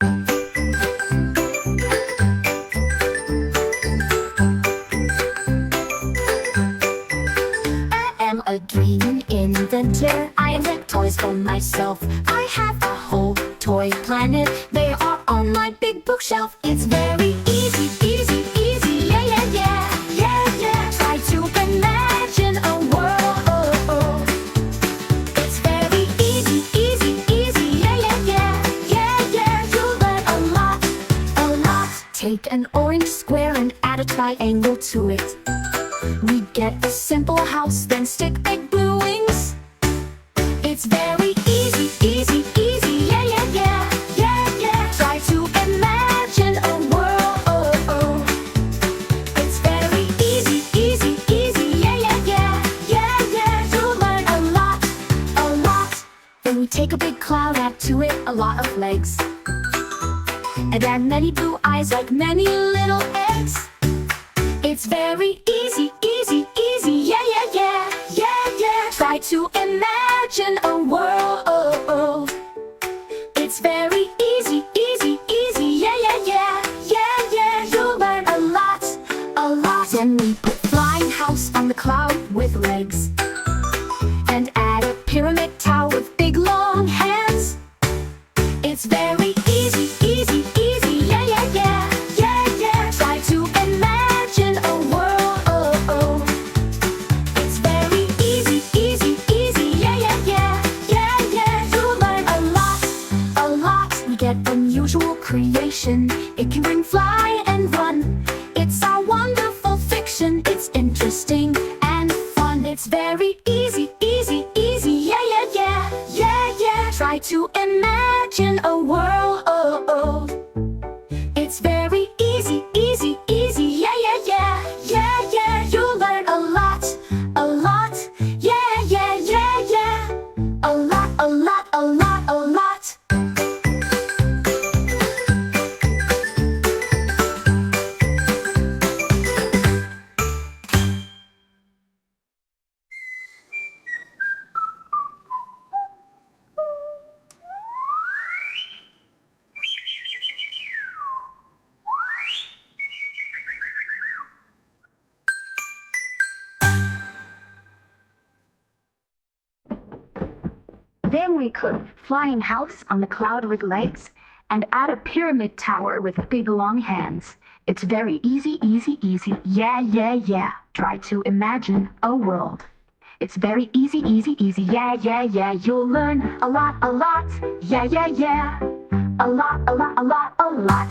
I am a dreaming inventor. I invent toys for myself. I have a whole toy planet. They are on my big bookshelf. It's very easy, easy, easy. Yeah, yeah, yeah, yeah, yeah. Try to imagine a world. It's very easy, easy, easy. Yeah, yeah, yeah, yeah, yeah. You'll learn a lot, a lot. Take an orange square and add a triangle to it. We get a simple house, then stick big blue wings. It's very easy, easy, easy. Yeah, yeah, yeah, yeah, yeah. Try to imagine a world. It's very easy, easy, easy. Yeah, yeah, yeah, yeah, yeah. You'll learn a lot, a lot. Then we take a big cloud, add to it a lot of legs, and add many blue eyes like many little eggs. It's very easy, easy, easy. Yeah, yeah, yeah, yeah, yeah. Try to imagine a world. It's very easy, easy, easy. Yeah, yeah, yeah, yeah, yeah. You'll learn a lot, a lot. Then we put flying house on the cloud with legs, and add a pyramid tower with big long hands. It's very easy, easy, easy. Yeah, yeah, yeah, yeah, yeah. Try to imagine a world. It's very easy, easy, easy. Yeah, yeah, yeah, yeah, yeah. You'll learn a lot, a lot. We get unusual creation. It can ring, fly, and run. It's our wonderful fiction. It's interesting and fun. It's very easy, easy, easy. Yeah, yeah, yeah, yeah, yeah. Try to imagine a world. It's very easy, easy, easy. Yeah, yeah, yeah, yeah, yeah. You'll learn a lot, a lot. Yeah, yeah, yeah, yeah. A lot, a lot, a lot, a lot. Then we put flying house on the cloud with legs, and add a pyramid tower with big long hands. It's very easy, easy, easy. Yeah, yeah, yeah. Try to imagine a world. It's very easy, easy, easy. Yeah, yeah, yeah. You'll learn a lot, a lot. Yeah, yeah, yeah. A lot, a lot, a lot, a lot.